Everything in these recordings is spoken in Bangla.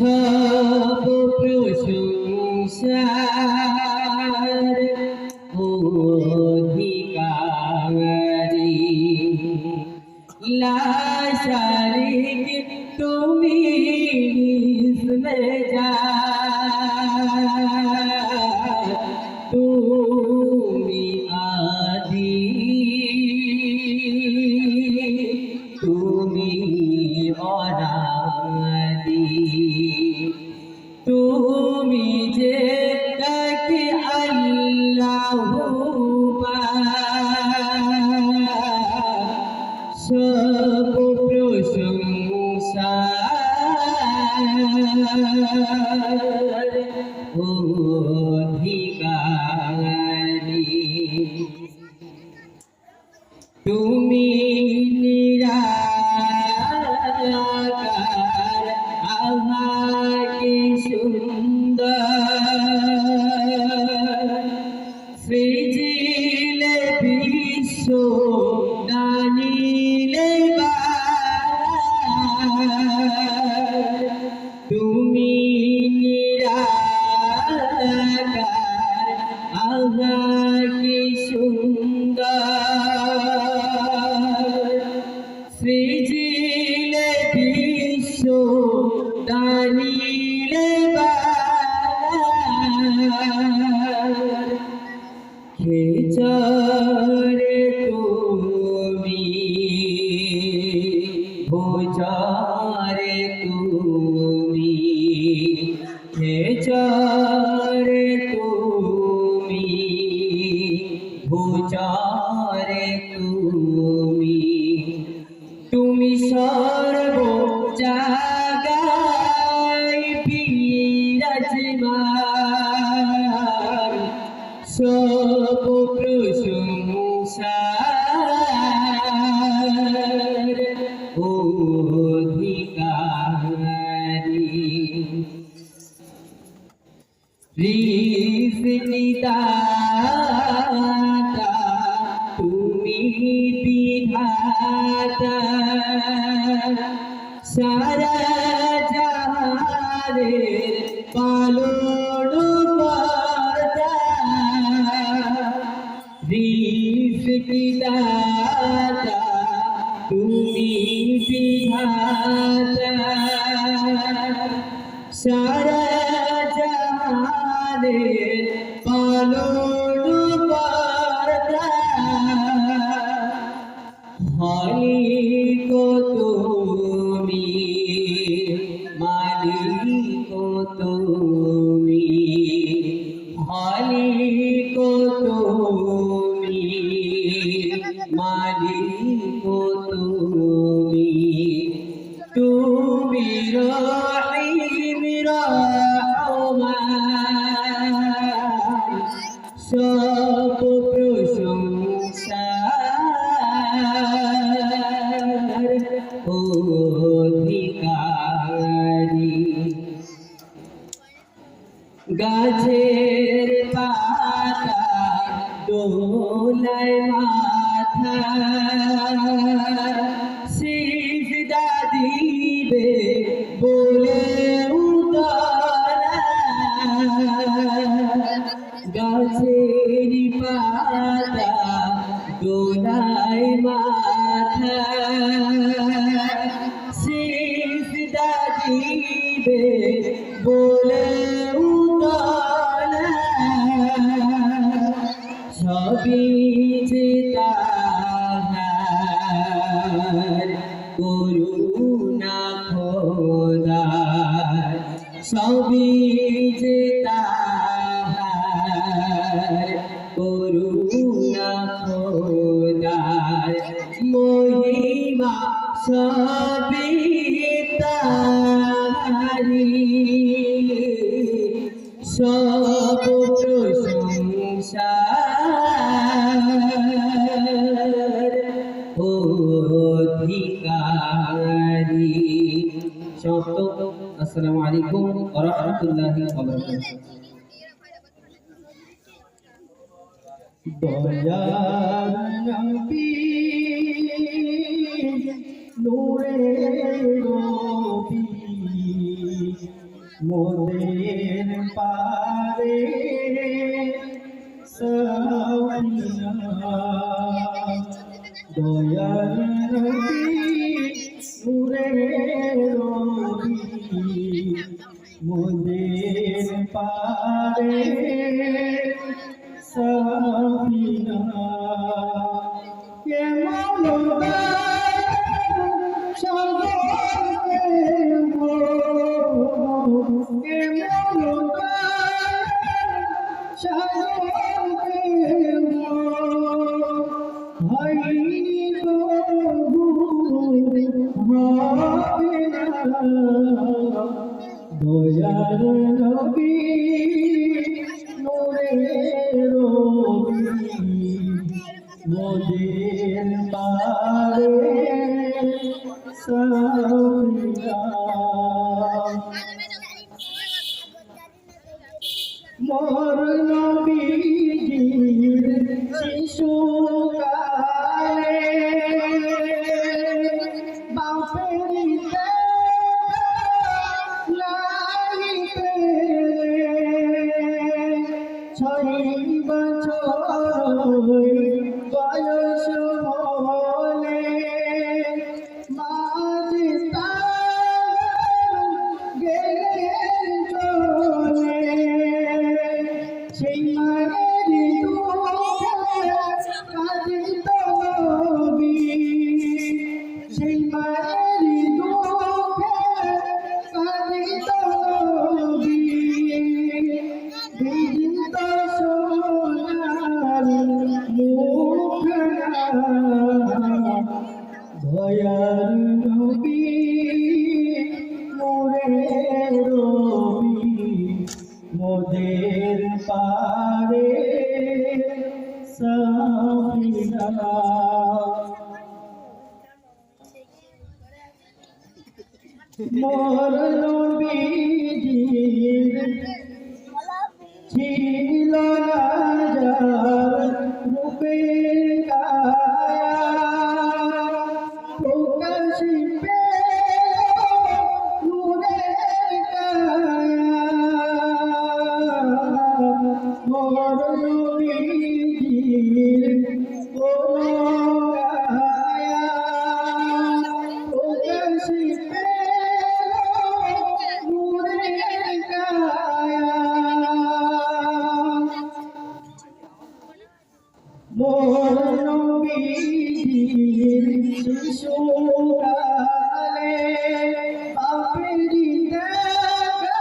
সব প্রশংসার অধিকারী লা শারিক তুমি ইসমে জাত তুমি আদি তুমি অনাদি তুমি যে ডাকে আল্লাহু সব প্রশংসার অধিকারী তুমি নিরাকার আহাকে সুন্দর সৃজিলে বিশ্ব দানিলে তুমি নিরাকার আহাকে সুন্দর সৃজিলে বিশ্ব দানিলে খেচরে তুমি ভোজরে তুমি খেচরে তুমি ভোজরে তুমি তুমি সর্ব জায়গায় বিরাজমান সব প্রশংসার অধিকারী রিজকি দাতা তুমি বিধাতা সারা জাহানের পালনকর্তা রিজকি দাতা তুমি বিধাতা সারা জাহানের পালনকর্তা মালিক তুমি মালিক তুমি মালিক তুমি মালিক তুমি তুমি রহিম রহমান সব প্রশংসার অধিকারী গাছের পাতা দোলায় মাথা সিজদা দিবে বলে উতলা গাছের পাতা দোলায় মাথা সিজদা দিবে বলে উতলা সবই যে তাহার করুণা খোদার সবই যে তাহার করুণা খোদার মহিমা সবই তাহারি সব প্রশংসার অধিকারী। আসসালামু আলাইকুম ওয়া রাহমাতুল্লাহি ওয়া বারাকাতুহু। দয়ার নবী নূরে নবী মোদের পারে সফিনা দয়াল নবী নূরের নবী মোদের পারে সফিনা কেমন দয়ার নবী নূরের নবী মোদের পারে সফিনা মোর নবীজির শিশুকালে বাপেরিতে লাইতে 6 বছর বয়স হলে মাঝে গেলেন চলে সেই মায়ের দুঃখে কাঁদিত নবী সেই মায়ের দুঃখে কাঁদিত নবী বিজিত সোনার মুখখানা দয়ার নবী নূরের নবী মোদের পারে সফিনা মোর নবীজির ছিল না যার রূপের কায়া প্রকাশ পেল নূরের কায়া মোর নবীজির কোনো কায়া প্রকাশ পেল নূরের কায়া মোর নবীজির শিশুকালে বাপেরি দেখা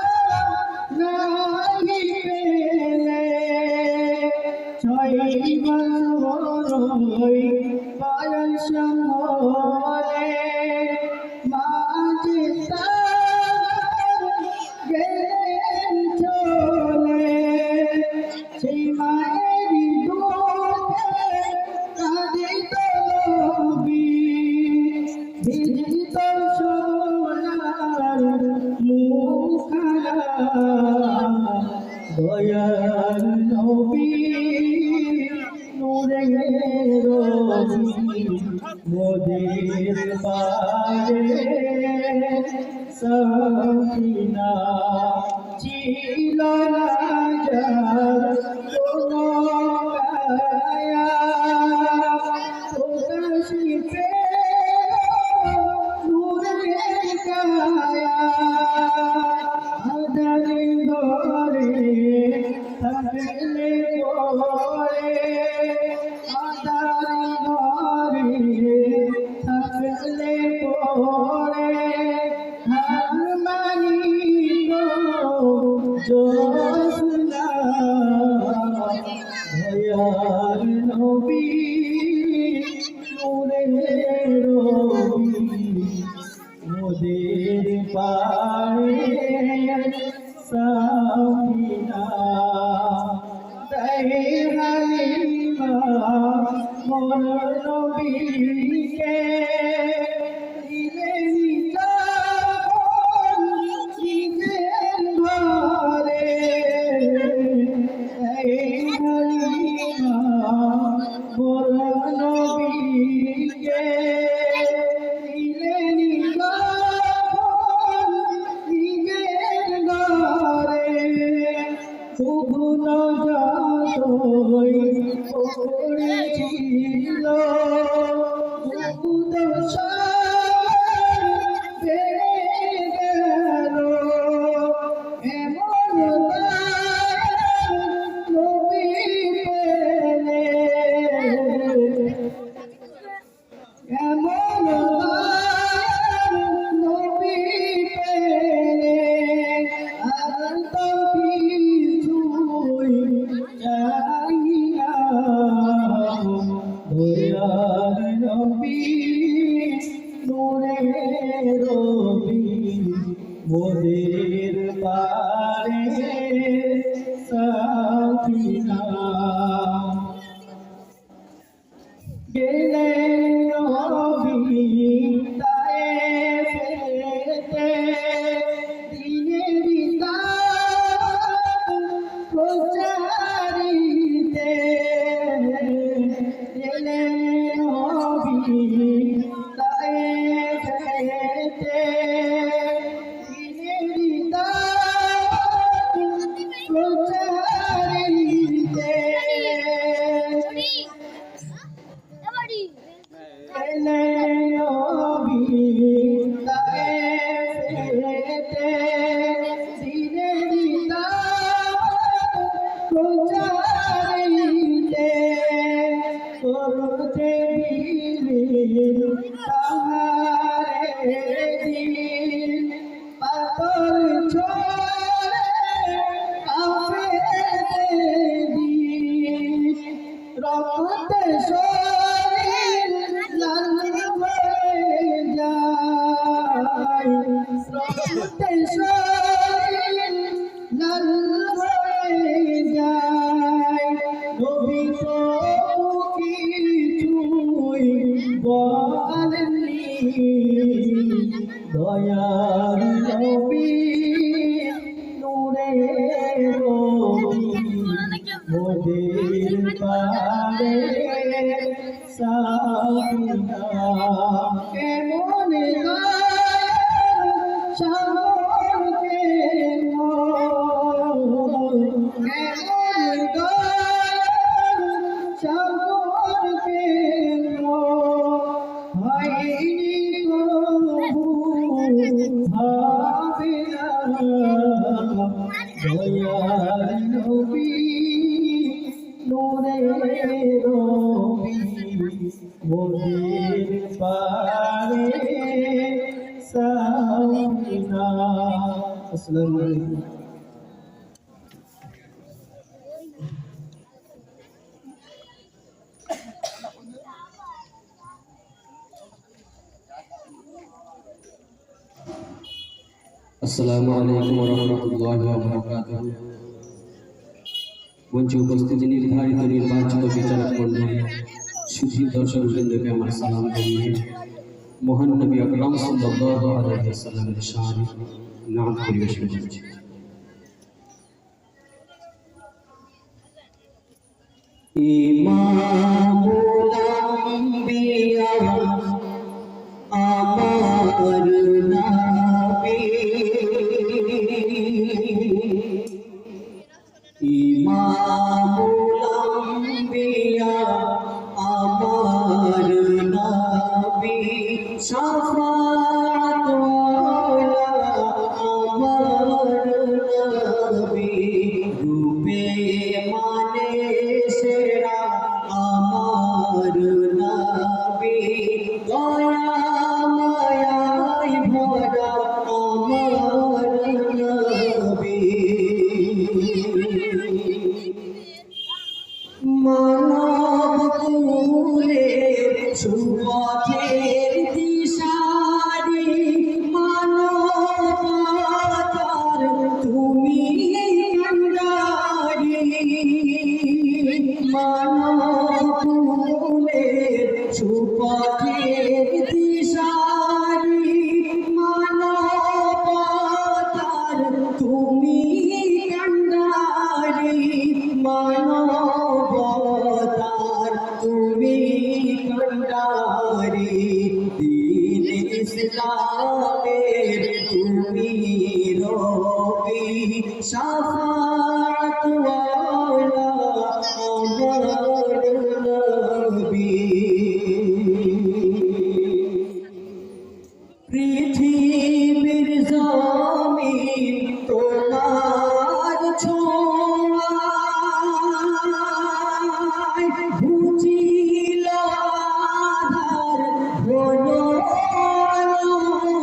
নাই পেলে 6 বছর বয়স হলে মাঝে গেলেন চলে সেই মায়ের দুঃখে কাঁদিত নবী বিজিত সোনার মুখখানা দয়াল নবী নূরের নবী মোদের পারে সফিনা ছিল না যার কোনো কায়া প্রকাশ পেল নূরের কায়া আদারে ঘরে থাকলে পরে আদারে ঘরে থাকলে পরে হার মানিব জোসনা দয়ার নবী নূরের নবী মোদের পারে সফিনা দে হালিমা মোর নবীকে দিলেন যখন নিজের ঘরে দে হালিমা মোর নবীকে দিলেন যখন নিজের ঘরে মোদের পারে সাফিনা গেলেন নবী তায়েফেতে দ্বীনের দাওয়াত প্রচারিতে গেলেন নবী তায়েফেতে দ্বীনের দাওয়াত প্রচারিতে দয়ার নবী নূরের নবী মোদের পারে সাফিনা কেমন সাগর দয়ার নবী নূরের নবী মোদের পারে সাফিনা। আসসালামু আলাইকুম। আসসালামু আলাইকুম ওয়া রাহমাতুল্লাহি ওয়া বারাকাতুহু। মঞ্চে উপস্থিত নির্ধারিত নির্বাচিত বিচারক মণ্ডলী, সুধী দর্শক বৃন্দকে আমার সালাম জানিয়ে মহান নবী আকরাম সাল্লাল্লাহু আলাইহি ওয়াসাল্লামের শানে নাত পরিবেশন করছি। ইমামুল আম্বিয়া আমার নবী, ইমামুল আম্বিয়া আমার নবী, শাফাত ওয়ালা আমার নবী, রূপে মানে সেরা আমার নবী, দয়া মায়ায় ভরা আমার নবী, মানব কুলের সুপথের দিশারি, মানবতার তুমি কান্ডারি, মানব কুলের সুপথের দিশারি, মানবতার তুমি কান্ডারি, মানবতার তুমি কান্ডারি, দ্বীন ইসলামের তুমি রবি, শাফাত ওয়ালা আমার নবী, পৃথিবীর জমিন তোমার ছোঁয়ায় ঘুচিল আধার ঘন আলোময়,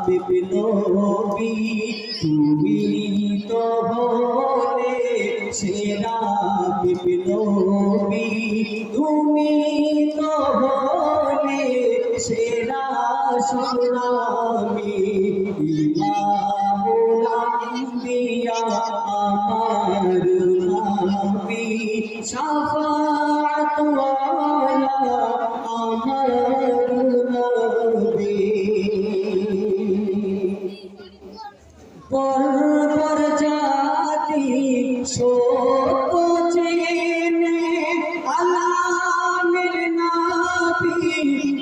বিপ্লবী তুমি তো হলে সেরা বিপ্লবী তুমি তো হলে সেরা সংগ্রামী ইমামুল আম্বিয়া আমার নবী শাফাআত ওয়ালা আমার নবী পর জাতি সত্য চেনে আলামের নবী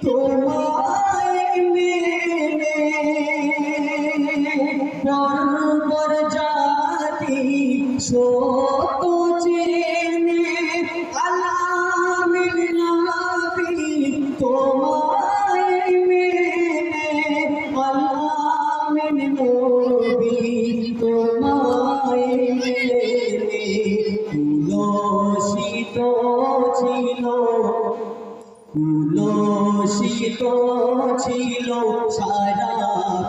তোমায় মেনে পর জাতি সত্য চেনে আলামের নবী তোমায় মেনে আলামের নবী তোমায় মেনে কুলসিত ছিল কুলসিত ছিল সারা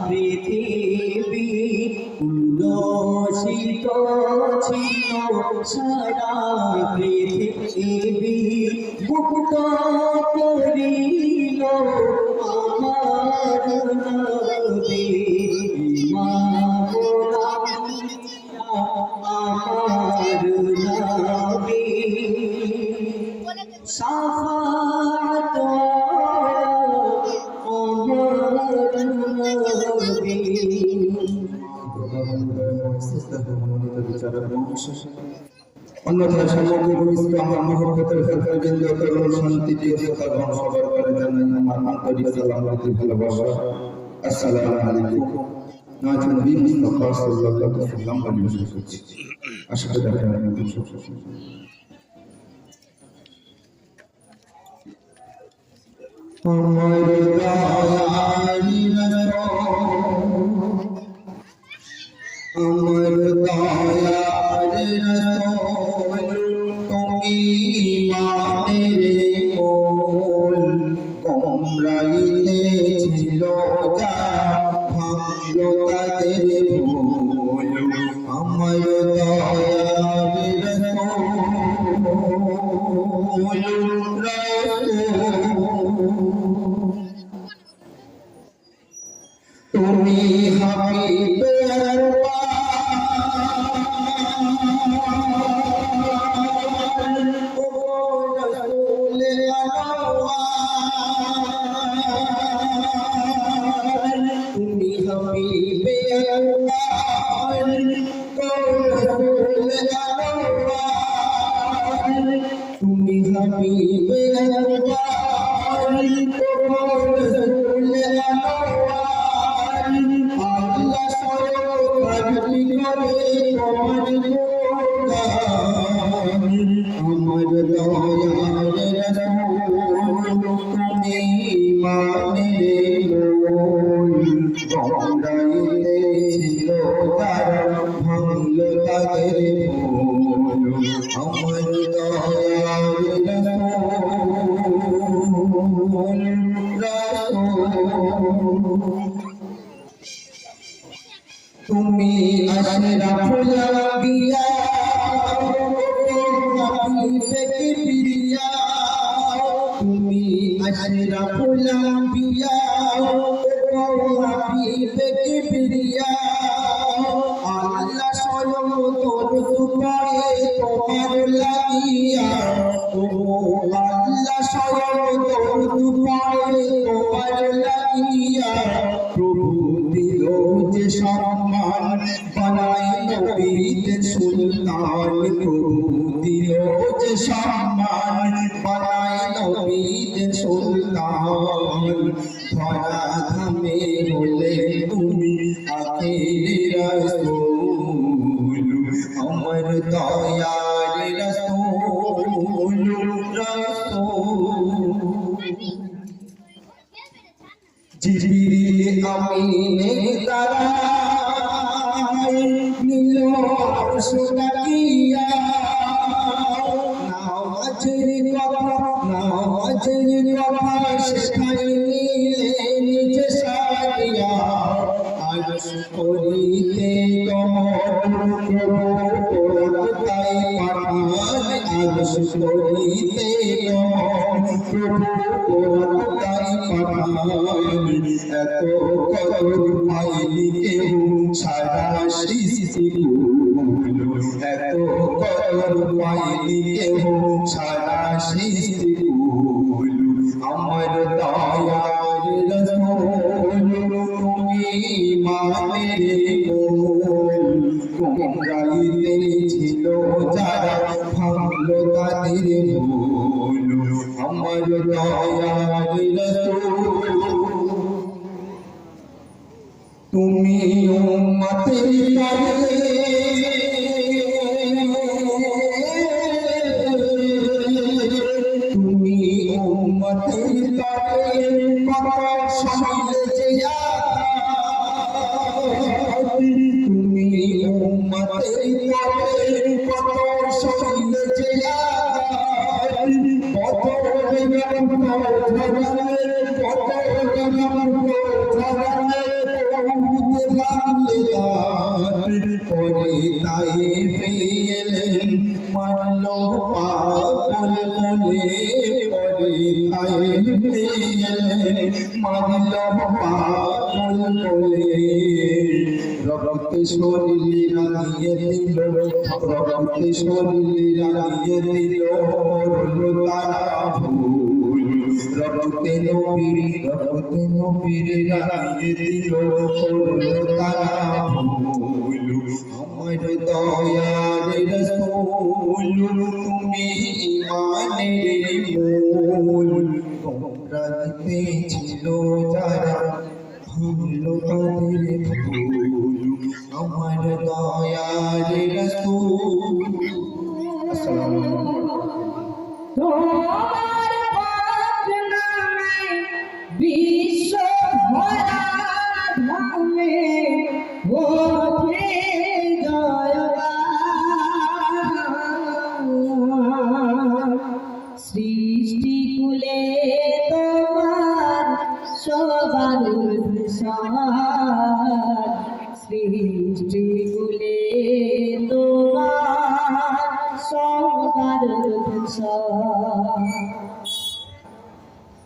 পৃথিবী কুলসিত ছিল সারা পৃথিবী মুক্ত করিল আমার নবী ইমামুল আম্বিয়া আমার নবী শাফাআত আমার নবী অন্যথায় সামগ্রিক ইসলাম মহব্বতের ফেরফেরবৃন্দ করুন শান্তি দৃঢ়তা সবার করে জানাই আমার আন্তরিক সালাম ও ভালোবাসা। আসসালামু আলাইকুম। নাচন নবী মুস্তাফা সাল্লাল্লাহু আলাইহি ওয়াসাল্লাম পরিবেশন করছি। আশা করি আপনাদের সব আমার দয়ারি আমার দয়ারি তুমি মানের কোল কমরাইতে ছিল যা ভাঙলো তাদের ভুল আমার দয়ারি তুমি হাবিবে তুমি হাবিবে তুমি হাবিবে আল্লাহ সর্বকার্যি করে আমার দয়ার রাসূল তুমি মানে গন্ডাইতে ছিল তার ভাঙলো তাদের ভুল আমার দয়ার রাসূল তুমি আশরাফুল আম্বিয়া হাবিবে কিবরিয়া তুমি আশরাফুল আম্বিয়া হাবিবে কিবরিয়া আল্লাহ স্বয়ং দরুদ পড়ে তোমার লাগিয়া ও আল্লাহ স্বয়ং দরুদ পড়ে তোমার লাগিয়া প্রভু দিল যে সম্মান বানাই নবীদের সুলতান প্রভু দিল যে সম্মান বানাই নবীদের সুলতান ধরা ধামে হলে তুমি আখির রাসূল আমার দয়ার রাসূল জিবরিল আমিনে তারাই নীল আরশ ডাকিয়া নামাজের কথা শেখাই নিলে নিজে সারিয়া তাই পাঠান আদেশ করিতে তাই পাঠান এত কদর পাইনি কেউ সারা সৃষ্টি এত কদর পাইনি কেউ সারা সৃষ্টি আমার দয়ার রসূল তুমি মানের কোমরাইতে ছিল যারা ভাঙলো তাদের ভুল আমার দয়ার রসূল তুমি উম্মতের তরে তুমি উম্মতের তরে কত সহিলে যে তুমি উম্মতের তরে কত সহিলে যে কত পরে তাই ফেলেন মানলো পাগল বলে পরে তাই ফেলেন মানলো পাগল বলে রক্তে শরীর রাঙিয়ে দিল রক্তে শরীর রাঙিয়ে দিল তারা ভুল রক্তে নবীর রাঙিয়ে দিল তারা ভুল আমার দয়ার রসূল তুমি ইমানের মূল তোমরা ছিল যারা ভাঙলো তাদের ভুল আমার দয়ার রসূল আসসালামু আলাইকুম তোমার পাক নামে বিশ্ব ভরা ধামে ওঠে জয়গান সৃষ্টি কুলে তোমার সবার সৃষ্টি কুলে তোমার সবার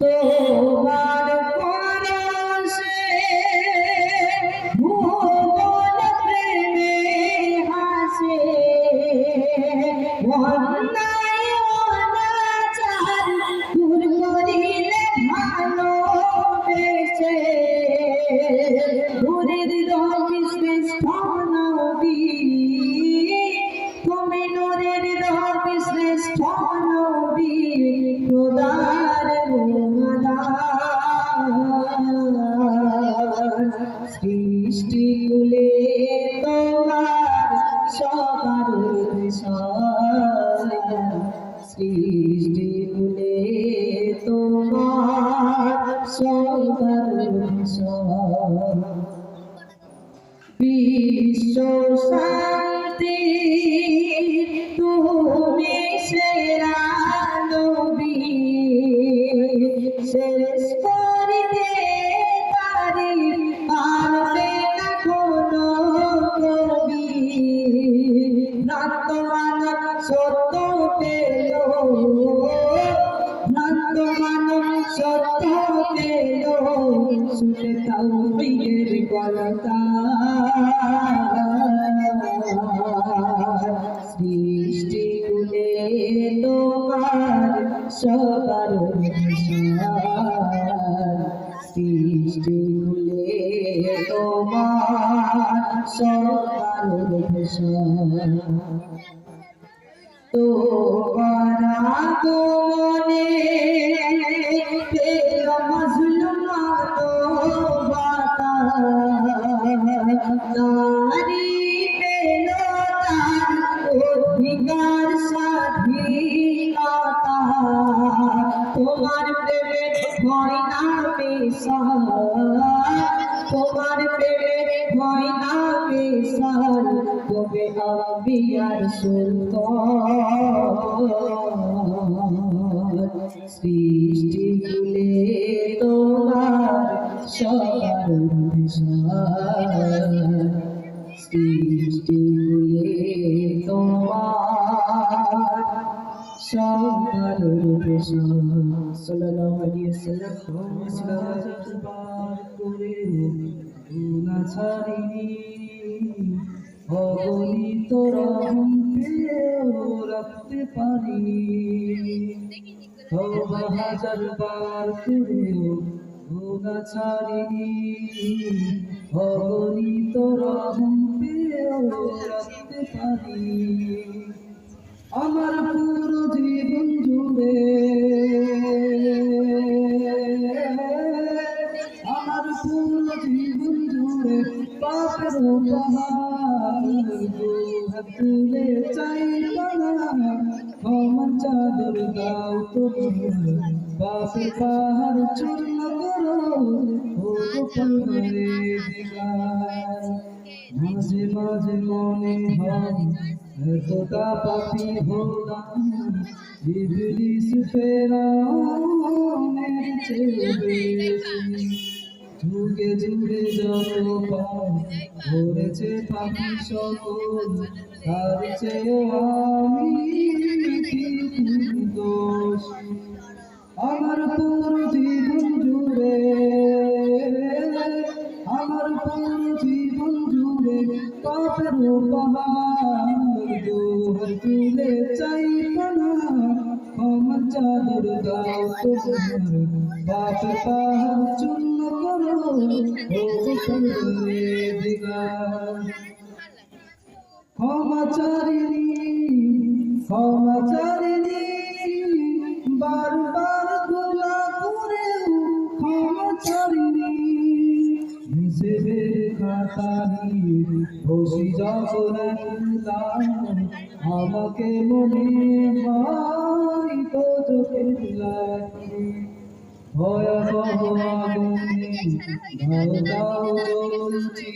তোমার পরশে ভুবন প্রেমে হাসে অন্যায় অনাচার দূর করিলে ভালোবেসে দূরের রবি শ্রেষ্ঠ নবী তুমি নূরের রবি শ্রেষ্ঠ নবী খোদার সৃষ্টি কুলে তোমার সবার সৃষ্টি কুলে তোমার সবার বিশ্ব শান্তি তুমি সেরা নবী শেষ করিতে পারি পারবে না কোনো কবি ভ্রান্ত মানব সত্য পেল ভ্রান্ত মানব সত্য পেল শুনে তাওহীদের কথা সৃষ্টি কুলে তোমার সবার সৃষ্টি কুলে তোমার সবার তোমার আগমনে পেল মজলুমাত নারী পেল তার অধিকার স্বাধীনতা তোমার প্রেমে হয় না তোমার প্রেমে হয় না মিশাল তবে আম্বিয়ার সুলতান সৃষ্টি কুলে তোমার সবার সৃষ্টি ভুলে তোমার সকালের পেশান সাল্লাল্লাহু আলাইহি সাল্লাম করে গুনাহ ছাড়িনি অগণিত রহম পেয়েও রাখতে পারিনি তওবা হাজার বার করেও গুনাহ ছাড়িনি অগণিত রহম পেয়েও রাখতে পারিনি আমার পুরো জীবন জুড়ে আমার পুরো জীবন জুড়ে পাপের পাহাড় দুহাত তুলে চাই পানা ক্ষমার চাদর দাও তোমার পাপের পাহাড় চূর্ণ করো ও পরওয়ারদিগার মাঝে মাঝে মনে হয় এতটা পাপী হলাম ইবলিস ফেরাউনের চেয়ে বেশি যুগে যুগে যত পাপ করেছে পাপী সকল তার চেয়ে আমি কি দোষী আমার পুরো জীবন জুড়ে আমার পুরো জীবন জুড়ে পাপের পাহাড় দুহাত তুলে চাই পানা ক্ষমার চাদর দাও তোমার পাপের পাহাড় চূর্ণ করো ও পরওয়ারদিগার ক্ষমা চারিনি বারবার গুনাহ করেও ক্ষমা চারিনি হিসেবের খাতায় বসি যখন আমাকে মনে হয় তো চোখের লাগি ভয়াবহ আগুনে দাও জ্বলছি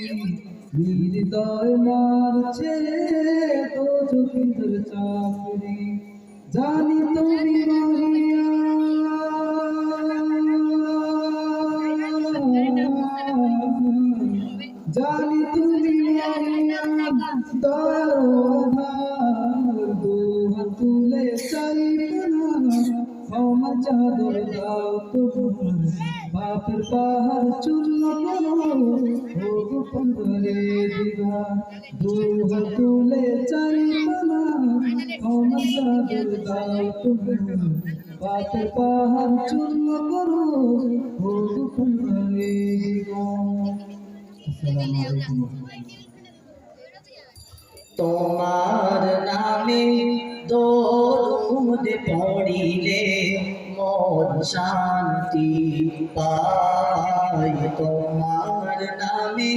হৃদয় মারছে তো চোখের চাকরি জানি তুমি মহিয়া জানি তুমি মহিয়া দয়ার দুহাত তুলে চাই পানা ক্ষমা চাদর দাও তোমার পাপের পাহাড় চূর্ণ করো ও পরওয়ারদিগার দুহাত তুলে চাই পানা ক্ষমা চাদর দাও তোমার পাপের পাহাড় চূর্ণ করো ও পরওয়ারদিগার। আসসালামু আলাইকুম। তোমার নামে দরুদ পড়িলে মন শান্তি পায় তোমার নামে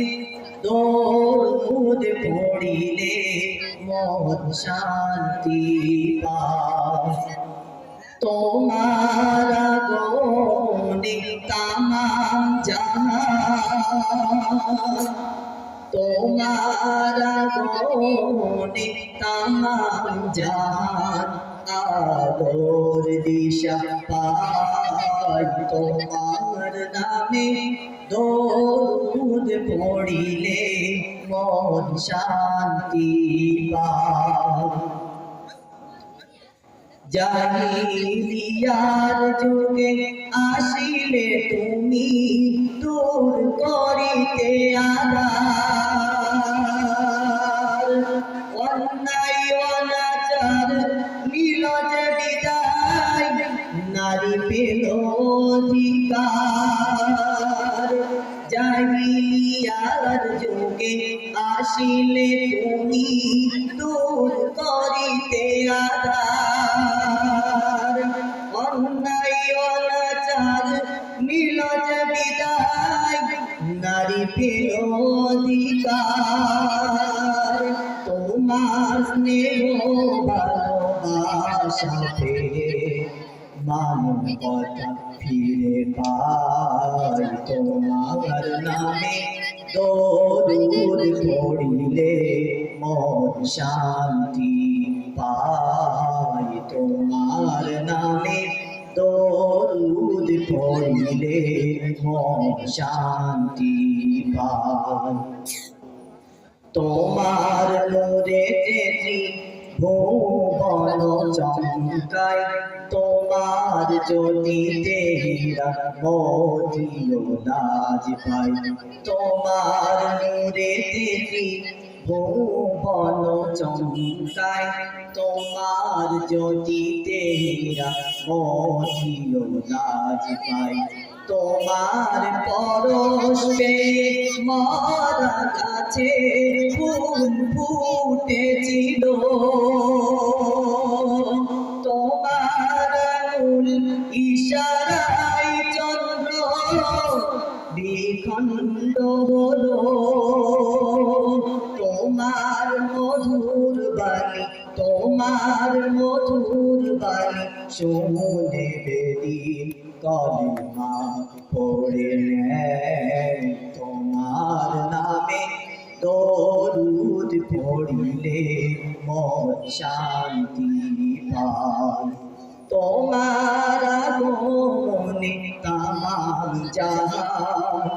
দরুদ পড়িলে মন শান্তি পায় তোমার গুণে তামাম জাহান তোমার গুণে তামাম জাহান আলোর দিশা পায় তোমার নামে দরুদ পড়িলে মন শান্তি পায় জাহিলিয়ার যুগে আসিলে তুমি দূর করিতে আধার অন্যায় অনাচার নীলজ বিদায় নারী পেল অধিকার জাহিলিয়ার যুগে আসিলে তুমি দূর করিতে আধার অন্যায় অনাচার নীলজ বিদায় নারী পেল অধিকার তোমার স্নেহ ভালোবাসা পেয়ে মানবতা ফিরে পায় তোমার নামে দরুদ পড়িলে মন শান্তি পায় তোমার নামে দরুদ পড়িলে মন শান্তি পায় তোমার নূরে ভুবন চমকায় তোমার জ্যোতিতে মদিও লাজ পাই তোমার নূরে ভুবন চমকায় তোমার জ্যোতিতে মদিও লাজ পাই তোমার পরশে মারা কাছে ফুল ফুটেছিল তোমার আঙুল ইশারায় চন্দ্র বিখণ্ড হলো তোমার মধুর বাণী শুনে বেদিন কলিমা পড়ে নেয় তোমার নামে দরুদ পড়িলে মন শান্তি পায় তোমার আগমনে তামাম জাহান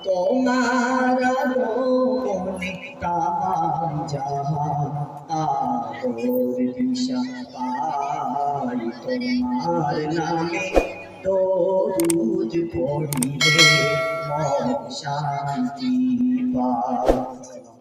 তোমার আগমনে তামাম জাহান আদর দিশা পাই তোমার নামে দরুদ পড়িলে মন শান্তি পায়।